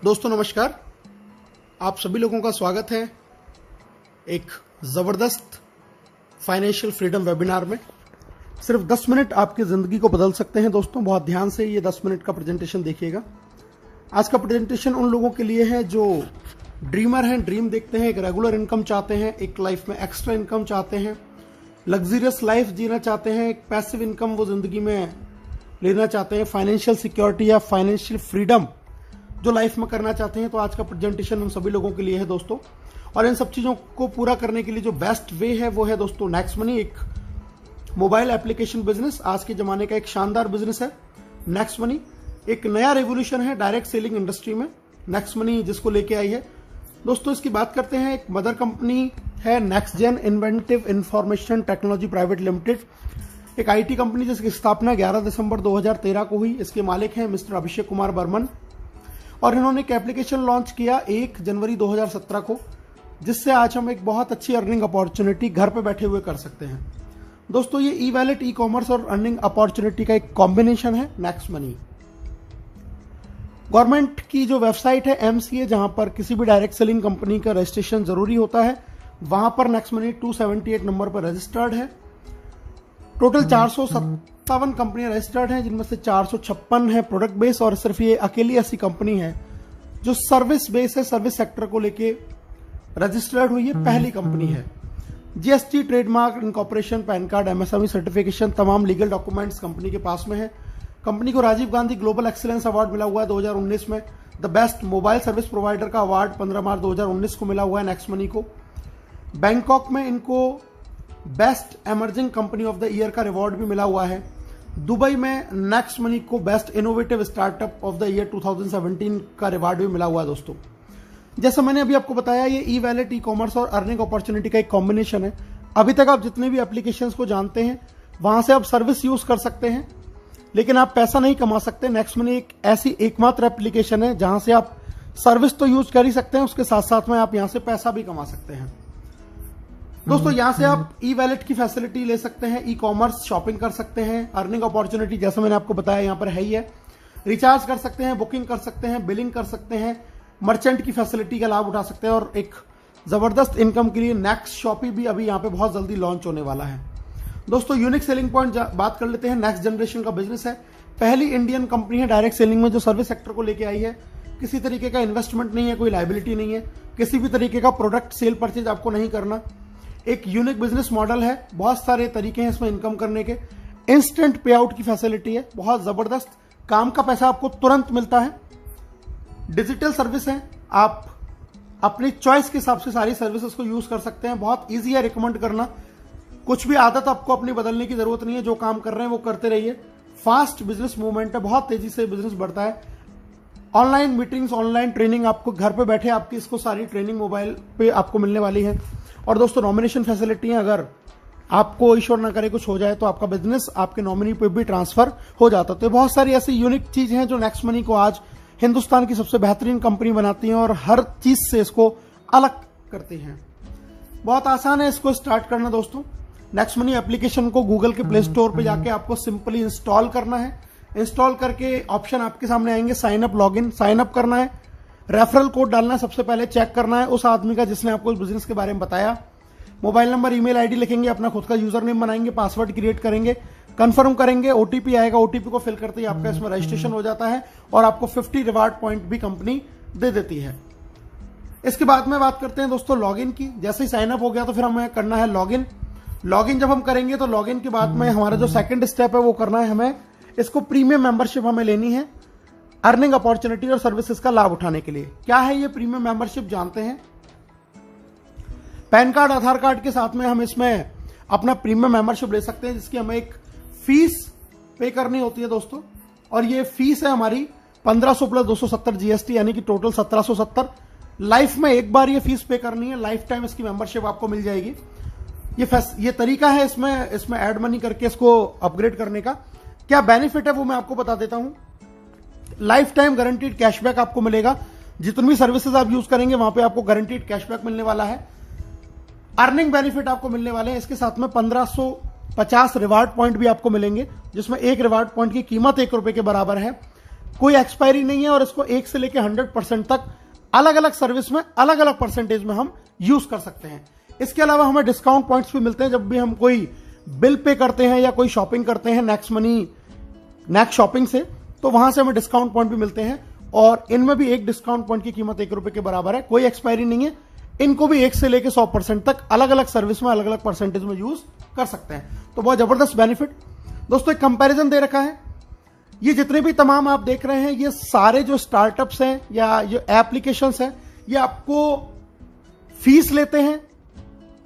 दोस्तों नमस्कार, आप सभी लोगों का स्वागत है एक ज़बरदस्त फाइनेंशियल फ्रीडम वेबिनार में। सिर्फ 10 मिनट आपकी ज़िंदगी को बदल सकते हैं। दोस्तों बहुत ध्यान से ये 10 मिनट का प्रेजेंटेशन देखिएगा। आज का प्रेजेंटेशन उन लोगों के लिए है जो ड्रीमर हैं, ड्रीम देखते हैं, एक रेगुलर इनकम चाहते हैं, एक लाइफ में एक्स्ट्रा इनकम चाहते हैं, लग्जरियस लाइफ जीना चाहते हैं, एक पैसिव इनकम वो ज़िंदगी में लेना चाहते हैं, फाइनेंशियल सिक्योरिटी या फाइनेंशियल फ्रीडम जो लाइफ में करना चाहते हैं। तो आज का प्रेजेंटेशन उन सभी लोगों के लिए है दोस्तों। और इन सब चीज़ों को पूरा करने के लिए जो बेस्ट वे है वो है दोस्तों नेक्स्ट मनी, एक मोबाइल एप्लीकेशन बिजनेस। आज के ज़माने का एक शानदार बिजनेस है नेक्स्ट मनी। एक नया रेवोल्यूशन है डायरेक्ट सेलिंग इंडस्ट्री में नेक्स्ट मनी जिसको लेके आई है दोस्तों। इसकी बात करते हैं। एक मदर कंपनी है next gen inventive information technology private limited, एक आईटी कंपनी जिसकी स्थापना 11 दिसंबर 2013 को हुई। इसके मालिक हैं मिस्टर अभिषेक कुमार बर्मन और इन्होंने एक एप्लीकेशन लॉन्च किया 1 जनवरी 2017 को, जिससे आज हम एक बहुत अच्छी अर्निंग अपॉर्चुनिटी घर पे बैठे हुए कर सकते हैं दोस्तों। ये ई वैलेट, ई कॉमर्स और अर्निंग अपॉर्चुनिटी का एक कॉम्बिनेशन है नेक्स्ट मनी। गवर्नमेंट की जो वेबसाइट है MCA, जहां पर किसी भी डायरेक्ट सेलिंग कंपनी का रजिस्ट्रेशन जरूरी होता है, वहां पर नेक्स्ट मनी 278 नंबर पर रजिस्टर्ड है। टोटल 457 कंपनियां रजिस्टर्ड हैं, जिनमें से 456 है प्रोडक्ट बेस और सिर्फ ये अकेली ऐसी कंपनी है जो सर्विस बेस है, सर्विस सेक्टर को लेके रजिस्टर्ड हुई है, पहली कंपनी है। GST, trademark, incorporation, PAN card, MSME certification, तमाम लीगल डॉक्यूमेंट्स कंपनी के पास में है। कंपनी को Rajiv Gandhi global excellence award मिला हुआ है 2019 में। The best mobile service provider का अवार्ड 15 मार्च 2019 को मिला हुआ है नेक्स्ट मनी को। बैंकॉक में इनको best emerging company of the year का रिवॉर्ड भी मिला हुआ है। दुबई में नेक्स्ट मनी को best innovative startup of the year 2017 का रिवॉर्ड भी मिला हुआ है दोस्तों। जैसा मैंने अभी आपको बताया, ये ई वैलेट, ई कॉमर्स और अर्निंग अपॉर्चुनिटी का एक कॉम्बिनेशन है। अभी तक आप जितने भी एप्लीकेशंस को जानते हैं वहां से आप सर्विस यूज कर सकते हैं, लेकिन आप पैसा नहीं कमा सकते। नेक्स्ट मनी एक ऐसी एकमात्र एप्लीकेशन है जहां से आप सर्विस तो यूज कर ही सकते हैं, उसके साथ साथ में आप यहां से पैसा भी कमा सकते हैं दोस्तों। यहां से आप ई वैलेट की फैसिलिटी ले सकते हैं, ई कॉमर्स शॉपिंग कर सकते हैं, अर्निंग अपॉर्चुनिटी जैसे मैंने आपको बताया यहां पर है ही है, रिचार्ज कर सकते हैं, बुकिंग कर सकते हैं, बिलिंग कर सकते हैं, मर्चेंट की फैसिलिटी का लाभ उठा सकते हैं। और एक जबरदस्त इनकम के लिए नेक्स्ट शॉपी भी अभी यहां पे बहुत जल्दी लॉन्च होने वाला है दोस्तों। यूनिक सेलिंग पॉइंट बात कर लेते हैं। नेक्स्ट जनरेशन का बिजनेस है, पहली इंडियन कंपनी है डायरेक्ट सेलिंग में जो सर्विस सेक्टर को लेके आई है। किसी तरीके का इन्वेस्टमेंट नहीं है, कोई लायबिलिटी नहीं है, किसी भी तरीके का प्रोडक्ट सेल परचेज आपको नहीं करना। एक यूनिक बिजनेस मॉडल है, बहुत सारे तरीके हैं इसमें इनकम करने के। इंस्टेंट पे आउट की फैसिलिटी है, बहुत जबरदस्त, काम का पैसा आपको तुरंत मिलता है। डिजिटल सर्विस है, आप अपनी चॉइस के हिसाब से सारी सर्विसेज को यूज कर सकते हैं। बहुत इजी है रिकमेंड करना, कुछ भी आदत आपको अपनी बदलने की जरूरत नहीं है, जो काम कर रहे हैं वो करते रहिए। फास्ट बिजनेस मूवमेंट है, बहुत तेजी से बिजनेस बढ़ता है। ऑनलाइन मीटिंग्स, ऑनलाइन ट्रेनिंग, आपको घर पे बैठे आपकी इसको सारी ट्रेनिंग मोबाइल पे आपको मिलने वाली है। और दोस्तों नॉमिनेशन फैसिलिटी है, अगर आपको ईश्वर ना करे कुछ हो जाए तो आपका बिजनेस आपके नॉमिनी पे भी ट्रांसफर हो जाता है। तो बहुत सारी ऐसी यूनिक चीज हैं जो नेक्स्ट मनी को आज हिंदुस्तान की सबसे बेहतरीन कंपनी बनाती हैं और हर चीज से इसको अलग करती हैं। बहुत आसान है इसको स्टार्ट करना दोस्तों। नेक्स्ट मनी एप्लीकेशन को गूगल के प्ले स्टोर पे जाके आपको सिंपली इंस्टॉल करना है। इंस्टॉल करके ऑप्शन आपके सामने आएंगे, sign up, log in. Sign up करना है, रेफरल कोड डालना है, सबसे पहले चेक करना है उस आदमी का जिसने आपको इस बिजनेस के बारे में बताया। मोबाइल नंबर, ईमेल आईडी लिखेंगे, अपना खुद का यूजर नेम बनाएंगे, पासवर्ड क्रिएट करेंगे, कंफर्म करेंगे, OTP आएगा। OTP को फिल करते ही आपका इसमें रजिस्ट्रेशन हो जाता है और आपको 50 रिवार्ड पॉइंट भी कंपनी दे देती है। इसके बाद में बात करते हैं दोस्तों लॉगिन की। जैसे ही साइन अप हो गया तो फिर हमें करना है लॉगिन। लॉगिन जब हम करेंगे तो लॉगिन के बाद में हमारा जो सेकंड स्टेप है वो करना है हमें इसको प्रीमियम मेंबरशिप हमें लेनी है अर्निंग अपॉर्चुनिटी और सर्विसेज का लाभ उठाने के लिए। क्या है ये प्रीमियम मेंबरशिप जानते हैं। पैन कार्ड, आधार कार्ड के साथ में हम इसमें अपना प्रीमियम मेंबरशिप ले सकते हैं, जिसकी हमें एक फीस पे करनी होती है दोस्तों। और ये फीस है हमारी 1500 प्लस 270 GST, यानी कि टोटल 1770। लाइफ में एक बार ये फीस पे करनी है, लाइफ टाइम इसकी मेंबरशिप आपको मिल जाएगी। ये तरीका है इसमें ऐड मनी करके इसको अपग्रेड करने का। क्या बेनिफिट है वो मैं आपको बता देता हूं। लाइफ टाइम गारंटीड कैशबैक आपको मिलेगा, जितनी भी सर्विसेज आप यूज करेंगे वहां पे आपको गारंटीड कैशबैक मिलने वाला है। अर्निंग बेनिफिट आपको मिलने वाले हैं। इसके साथ में 1550 रिवार्ड पॉइंट भी आपको मिलेंगे, जिसमें एक रिवार्ड पॉइंट की कीमत ₹1 के बराबर है। कोई एक्सपायरी नहीं है और इसको 1 से लेकर 100% तक अलग अलग सर्विस में अलग अलग परसेंटेज में हम यूज कर सकते हैं। इसके अलावा हमें डिस्काउंट पॉइंट्स भी मिलते हैं जब भी हम कोई बिल पे करते हैं या कोई शॉपिंग करते हैं नेक्स्ट शॉपिंग से, तो वहां से हमें डिस्काउंट पॉइंट भी मिलते हैं और इनमें भी एक डिस्काउंट पॉइंट की कीमत 1 रुपए के बराबर है, कोई एक्सपायरी नहीं है। इनको भी 1 से लेकर 100% तक अलग अलग सर्विस में अलग अलग परसेंटेज में यूज कर सकते हैं। तो बहुत जबरदस्त बेनिफिट। दोस्तों एक कंपैरिजन दे रखा है, ये जितने भी तमाम आप देख रहे हैं ये सारे जो स्टार्टअप्स हैं या जो एप्लीकेशंस हैं ये आपको फीस लेते हैं,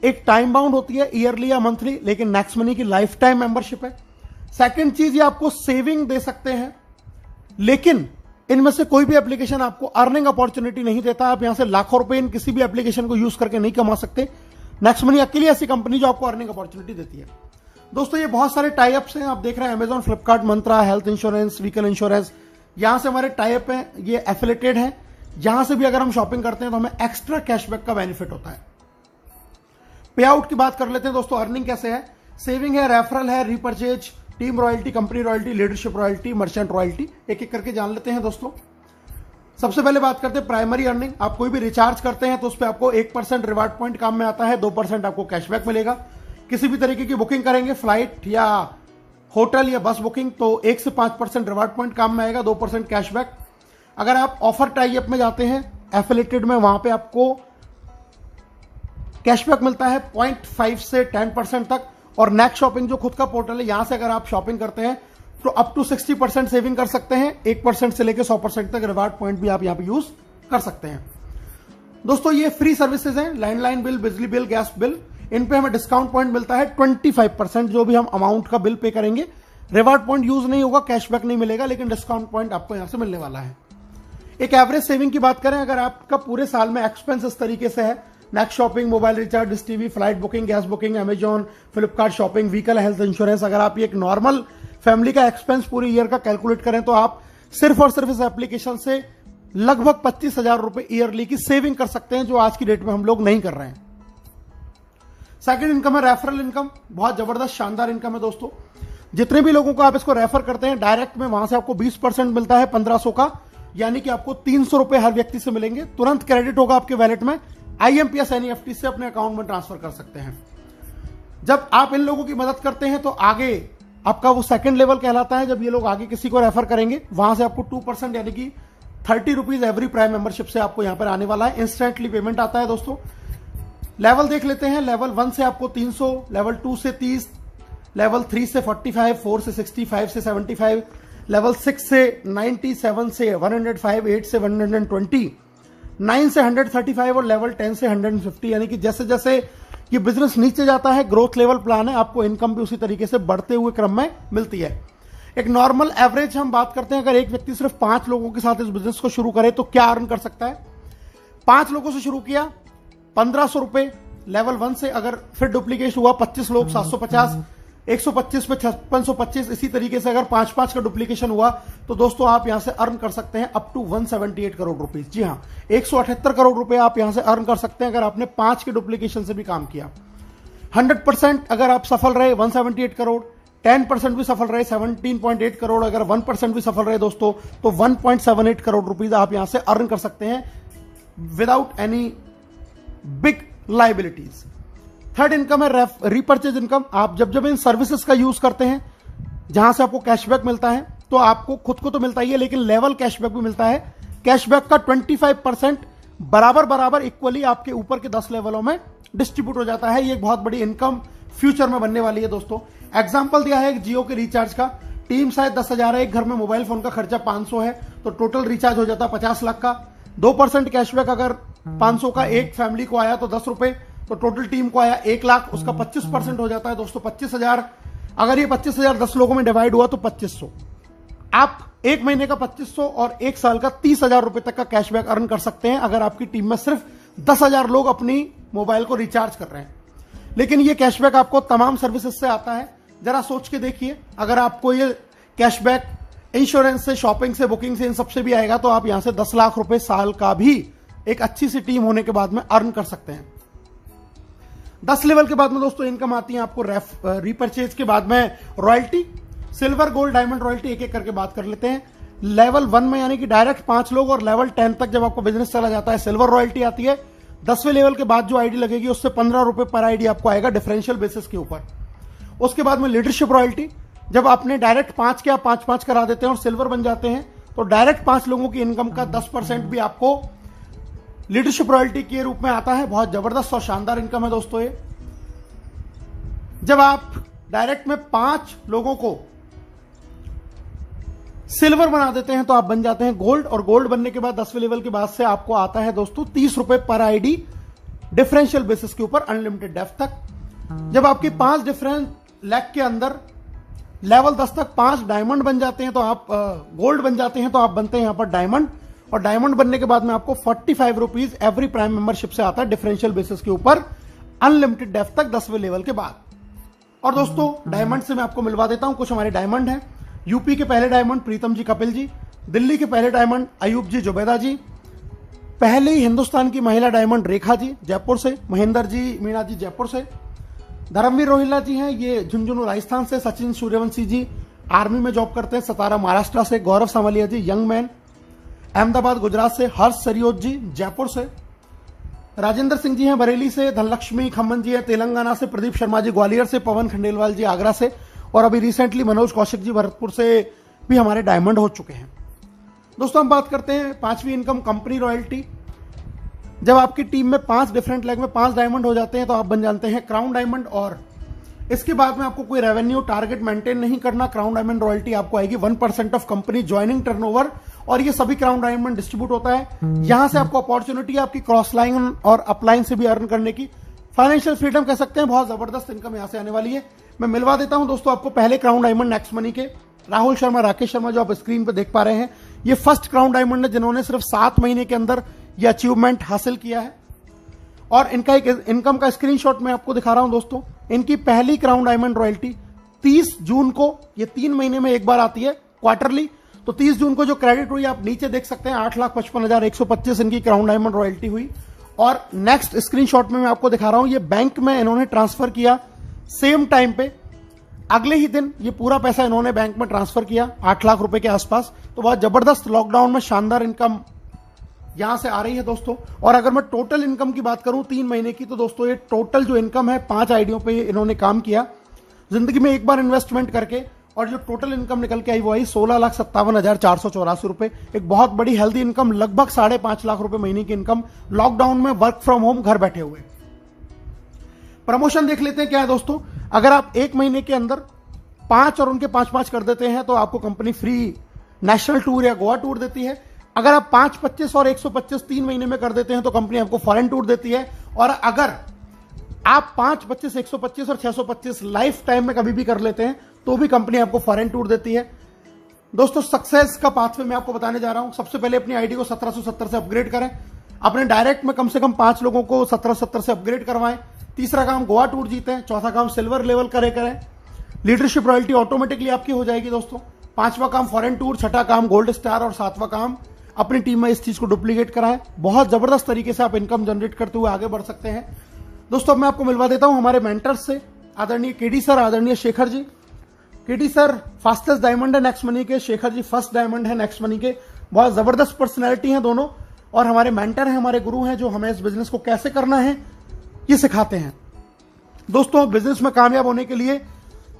एक टाइम बाउंड होती है ईयरली या मंथली, लेकिन नेक्स्ट मनी की लाइफ टाइम मेंबरशिप है। सेकंड चीज, ये आपको सेविंग दे सकते हैं, लेकिन इनमें से कोई भी एप्लीकेशन आपको अर्निंग अपॉर्चुनिटी नहीं देता। आप यहां से लाखों रुपए इन किसी भी एप्लीकेशन को यूज करके नहीं कमा सकते। नेक्स्ट मनी अकेली ऐसी कंपनी जो आपको अर्निंग अपॉर्चुनिटी देती है। दोस्तों ये बहुत सारे टाई अप्स हैं, आप देख रहे हैं अमेजॉन, फ्लिपकार्ट, मंत्रा, हेल्थ इंश्योरेंस, व्हीकल इंश्योरेंस, यहां से हमारे टाई अप हैं, ये एफिलेटेड हैं। यहां से भी अगर हम शॉपिंग करते हैं तो हमें एक्स्ट्रा कैशबैक का बेनिफिट होता है। पे आउट की बात कर लेते हैं दोस्तों, अर्निंग कैसे है, सेविंग है, रेफरल है, repurchase, team royalty, company royalty, leadership royalty, merchant royalty, एक एक करके जान लेते हैं दोस्तों। सबसे पहले बात करते हैं प्राइमरी अर्निंग। आप कोई भी रिचार्ज करते हैं तो उस पर आपको 1% रिवार्ड पॉइंट काम में आता है, 2% आपको कैशबैक मिलेगा। किसी भी तरीके की बुकिंग करेंगे, फ्लाइट या होटल या बस बुकिंग, तो 1 से 5% रिवार्ड पॉइंट काम में आएगा, 2% कैशबैक। अगर आप ऑफर टाई अप में जाते हैं एफिलेटेड में, वहां पे आपको कैशबैक मिलता है 0.5 से 10% तक। और नेक्स्ट शॉपिंग जो खुद का पोर्टल है, यहां से अगर आप शॉपिंग करते हैं तो अप टू 60% सेविंग कर सकते हैं। 1% से लेकर 100% तक रिवार्ड पॉइंट भी आप यहां पे यूज कर सकते हैं। दोस्तों ये फ्री सर्विसेज हैं, लैंडलाइन बिल, बिजली बिल, गैस बिल, इन पे हमें डिस्काउंट पॉइंट मिलता है 25%। जो भी हम अमाउंट का बिल पे करेंगे, रिवार्ड पॉइंट यूज नहीं होगा, कैशबैक नहीं मिलेगा, लेकिन डिस्काउंट पॉइंट आपको यहां से मिलने वाला है। एक एवरेज सेविंग की बात करें, अगर आपका पूरे साल में एक्सपेंस इस तरीके से है, next shopping, mobile recharge, dish TV, flight booking, gas booking, Amazon, Flipkart shopping, vehicle, health insurance, अगर आप ये एक नॉर्मल फैमिली का एक्सपेंस पूरे ईयर का कैलकुलेट करें तो आप सिर्फ और सिर्फ इस एप्लीकेशन से लगभग 25,000 रुपए ईयरली की सेविंग कर सकते हैं, जो आज की डेट में हम लोग नहीं कर रहे हैं। सेकंड इनकम है रेफरल इनकम, बहुत जबरदस्त शानदार इनकम है दोस्तों। जितने भी लोगों को आप इसको रेफर करते हैं डायरेक्ट में, वहां से आपको 20% मिलता है 1500 का, यानी कि आपको 300 रुपए हर व्यक्ति से मिलेंगे, तुरंत क्रेडिट होगा आपके वैलेट में, IMPS NEFT से अपने अकाउंट में ट्रांसफर कर सकते हैं। जब आप इन लोगों की मदद करते हैं तो आगे आपका वो सेकंड लेवल कहलाता है। जब ये लोग आगे किसी को रेफर करेंगे, वहां से आपको 2% यानी कि 30 रुपीज एवरी प्राइम मेंबरशिप से आपको यहां पर आने वाला है। इंस्टेंटली पेमेंट आता है दोस्तों। लेवल देख लेते हैं, लेवल 1 से आपको 300, लेवल 2 से 30, लेवल 3 से 45, 4 से 60, 5 से 75, लेवल 6 से 90, 7 से 105, 8 से 120, 9 से 135 और लेवल 10 से 150। यानी कि जैसे जैसे ये बिजनेस नीचे जाता है, ग्रोथ लेवल प्लान है, आपको इनकम भी उसी तरीके से बढ़ते हुए क्रम में मिलती है। एक नॉर्मल एवरेज हम बात करते हैं, अगर एक व्यक्ति सिर्फ 5 लोगों के साथ इस बिजनेस को शुरू करे तो क्या अर्न कर सकता है। 5 लोगों से शुरू किया, 1500 रुपए लेवल 1 से, अगर फिर डुप्लीकेट हुआ 25 लोग 750, 125 पे 5625, इसी तरीके से अगर 5-5 का डुप्लीकेशन हुआ तो दोस्तों आप यहां से अर्न कर सकते हैं अप टू 178 करोड़ रुपीस। जी हां, 178 करोड़ रुपए आप यहां से अर्न कर सकते हैं अगर आपने 5 के डुप्लीकेशन से भी काम किया। 100% अगर आप सफल रहे 178 करोड़, 10% भी सफल रहे 17.8 करोड़, अगर 1% भी सफल रहे दोस्तों तो 1.78 करोड़ रुपीस आप यहां से अर्न कर सकते हैं without any big liabilities. Third income है रीपर्चेज इनकम। आप जब जब इन सर्विसेज का यूज करते हैं, जहां से आपको कैशबैक मिलता है, तो आपको खुद को तो मिलता ही है, लेकिन लेवल कैशबैक भी मिलता है। कैशबैक का 25% बराबर इक्वली आपके ऊपर के 10 लेवलों में डिस्ट्रीब्यूट हो जाता है। ये एक बहुत बड़ी इनकम फ्यूचर में बनने वाली है दोस्तों। एग्जाम्पल दिया है एक जियो के रिचार्ज का, टीम शायद 10,000 है, एक घर में मोबाइल फोन का खर्चा 500 है, तो टोटल रिचार्ज हो जाता है 50 लाख का। 2% कैशबैक अगर 500 का एक फैमिली को आया तो 10 रुपए, तो टोटल टीम को आया 1 लाख, उसका 25% हो जाता है दोस्तों 25,000। अगर ये 25,000 10 लोगों में डिवाइड हुआ तो 2500। आप एक महीने का 2500 और एक साल का 30,000 रुपए तक का कैशबैक अर्न कर सकते हैं अगर आपकी टीम में सिर्फ 10,000 लोग अपनी मोबाइल को रिचार्ज कर रहे हैं। लेकिन ये कैशबैक आपको तमाम सर्विसेज से आता है। जरा सोच के देखिए, अगर आपको ये कैशबैक इंश्योरेंस से, शॉपिंग से, बुकिंग से, इन सबसे भी आएगा तो आप यहां से 10 लाख रुपए साल का भी एक अच्छी सी टीम होने के बाद में अर्न कर सकते हैं। 10 लेवल के बाद में दोस्तों इनकम आती है आपको रीपरचेज के बाद में royalty, silver, gold, diamond royalty, एक एक करके बात कर लेते हैं। लेवल 1 में यानी कि डायरेक्ट 5 लोग, और लेवल 10 तक जब आपका बिजनेस चला जाता है सिल्वर रॉयल्टी आती है। 10वें लेवल के बाद जो आईडी लगेगी उससे 15 रुपए पर आईडी आपको आएगा डिफरेंशियल बेसिस के ऊपर। उसके बाद में लीडरशिप रॉयल्टी, जब आपने डायरेक्ट 5 के आप 5-5 करा देते हैं और सिल्वर बन जाते हैं तो डायरेक्ट 5 लोगों की इनकम का 10% भी आपको लीडरशिप रॉयल्टी के रूप में आता है। बहुत जबरदस्त और शानदार इनकम है दोस्तों ये। जब आप डायरेक्ट में 5 लोगों को सिल्वर बना देते हैं तो आप बन जाते हैं गोल्ड, और गोल्ड बनने के बाद 10वें लेवल के बाद से आपको आता है दोस्तों 30 रुपए पर आईडी डिफरेंशियल बेसिस के ऊपर अनलिमिटेड डेप्थ तक। जब आपके 5 डिफरेंट लेग के अंदर लेवल 10 तक 5 डायमंड बन जाते हैं तो आप गोल्ड बन जाते हैं तो आप बनते हैं यहां पर डायमंड, और डायमंड बनने के बाद में आपको 45 रुपीज एवरी प्राइम मेंबरशिप से आता है डिफरेंशियल बेसिस के ऊपर अनलिमिटेड डेप्थ तक 10वें लेवल के बाद। और दोस्तों डायमंड से मैं आपको मिलवा देता हूं कुछ हमारे डायमंड हैं। यूपी के पहले डायमंड प्रीतम जी कपिल जी, दिल्ली के पहले डायमंड अयूब जी जुबैदा जी, पहले हिंदुस्तान की महिला डायमंड रेखा जी जयपुर से, महेंद्र जी मीणा जी जयपुर से, धर्मवीर रोहिल्ला जी हैं ये झुंझुनू राजस्थान से, सचिन सूर्यवंशी जी आर्मी में जॉब करते हैं सतारा महाराष्ट्र से, गौरव सावलिया जी यंग मैन अहमदाबाद गुजरात से, हर्ष सरियोत जी जयपुर से, राजेंद्र सिंह जी हैं बरेली से, धनलक्ष्मी खम्मन जी हैं तेलंगाना से, प्रदीप शर्मा जी ग्वालियर से, पवन खंडेलवाल जी आगरा से, और अभी रिसेंटली मनोज कौशिक जी भरतपुर से भी हमारे डायमंड हो चुके हैं। दोस्तों हम बात करते हैं 5वीं इनकम कंपनी रॉयल्टी। जब आपकी टीम में 5 डिफरेंट लेग में 5 डायमंड हो जाते हैं तो आप बन जाते हैं क्राउन डायमंड, और इसके बाद में आपको कोई रेवेन्यू टारगेट मेंटेन नहीं करना। क्राउन डायमंड रॉयल्टी आपको आएगी 1% ऑफ कंपनी ज्वाइनिंग टर्नओवर, और ये सभी क्राउन डायमंड डिस्ट्रीब्यूट होता है। यहां से आपको अपॉर्चुनिटी आपकी क्रॉस लाइन और अपलाइन से भी अर्न करने की, फाइनेंशियल फ्रीडम कह सकते हैं। बहुत जबरदस्त इनकम यहां से आने वाली है। मैं मिलवा देता हूं दोस्तों आपको पहले क्राउन डायमंड नेक्स्ट मनी के राहुल शर्मा राकेश शर्मा जो आप स्क्रीन पे देख पा रहे हैं, ये फर्स्ट क्राउन डायमंड है जिन्होंने सिर्फ 7 महीने के अंदर ये अचीवमेंट हासिल किया है। और इनका एक इनकम का स्क्रीनशॉट मैं आपको दिखा रहा हूं दोस्तों। इनकी पहली क्राउन डायमंड रॉयल्टी 30 जून को, ये 3 महीने में एक बार आती है क्वार्टरली, तो 30 जून को जो क्रेडिट हुई आप नीचे देख सकते हैं 8,55,125 इनकी क्राउन डायमंड रॉयल्टी हुई। और नेक्स्ट स्क्रीनशॉट में मैं आपको दिखा रहा हूं, ये बैंक में इन्होंने ट्रांसफर किया सेम टाइम पे, अगले ही दिन ये पूरा पैसा इन्होंने बैंक में ट्रांसफर किया 8 लाख रुपए के आसपास। तो बहुत जबरदस्त लॉकडाउन में शानदार इनकम यहां से आ रही है दोस्तों। और अगर मैं टोटल इनकम की बात करूं 3 महीने की, तो दोस्तों ये टोटल जो इनकम है 5 आईडियों पे इन्होंने काम किया जिंदगी में एक बार इन्वेस्टमेंट करके, और जो टोटल इनकम निकल के आई वो आई 16,57,484 रुपए। एक बहुत बड़ी हेल्दी इनकम, लगभग 5.5 लाख रुपए महीने की इनकम लॉकडाउन में वर्क फ्रॉम होम घर बैठे हुए। प्रमोशन देख लेते हैं क्या है दोस्तों। अगर आप 1 महीने के अंदर 5 और उनके 5-5 कर देते हैं तो आपको कंपनी फ्री नेशनल टूर या गोवा टूर देती है। अगर आप 5, 25 और 125 3 महीने में कर देते हैं तो कंपनी आपको फॉरेन टूर देती है। और अगर आप 5, 25, 125 और 625 लाइफ टाइम में कभी भी कर लेते हैं तो भी कंपनी आपको फॉरेन टूर देती है। दोस्तों सक्सेस का पाथवे मैं आपको बताने जा रहा हूं। सबसे पहले अपनी आईडी को 1770 से अपग्रेड करें, अपने डायरेक्ट में कम से कम 5 लोगों को 1770 से अपग्रेड करवाएं। तीसरा काम गोवा टूर जीतें। चौथा काम सिल्वर लेवल करें। लीडरशिप रॉयल्टी ऑटोमेटिकली आपकी हो जाएगी दोस्तों। 5वां काम फॉरेन टूर, 6ठा काम गोल्ड स्टार, और 7वां काम अपनी टीम में इस चीज को डुप्लीकेट कराएं। बहुत जबरदस्त तरीके से आप इनकम जनरेट करते हुए आगे बढ़ सकते हैं दोस्तों। अब मैं आपको मिलवा देता हूं हमारे मेंटर्स से, आदरणीय केडी सर, आदरणीय Shekhar ji. KD sir fastest diamond है नेक्स्ट मनी के, शेखर जी फर्स्ट डायमंड है नेक्स्ट मनी के। बहुत जबरदस्त पर्सनैलिटी हैं दोनों, और हमारे मेंटर हैं, हमारे गुरु हैं, जो हमें इस बिजनेस को कैसे करना है ये सिखाते हैं। दोस्तों बिजनेस में कामयाब होने के लिए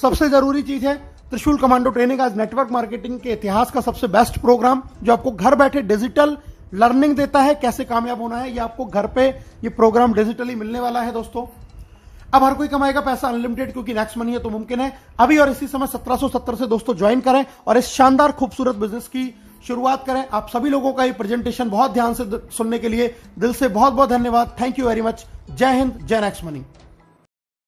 सबसे जरूरी चीज है त्रिशूल कमांडो ट्रेनिंग। आज नेटवर्क मार्केटिंग के इतिहास का सबसे बेस्ट प्रोग्राम जो आपको घर बैठे डिजिटल लर्निंग देता है कैसे कामयाब होना है। ये आपको घर पे ये प्रोग्राम डिजिटली मिलने वाला है दोस्तों। अब हर कोई कमाएगा पैसा अनलिमिटेड, क्योंकि नेक्स्ट मनी है तो मुमकिन है। अभी और इसी समय 1770 से दोस्तों ज्वाइन करें और इस शानदार खूबसूरत बिजनेस की शुरुआत करें। आप सभी लोगों का ये प्रेजेंटेशन बहुत ध्यान से सुनने के लिए दिल से बहुत बहुत धन्यवाद। Thank you very much. जय हिंद, जय नेक्स्ट मनी।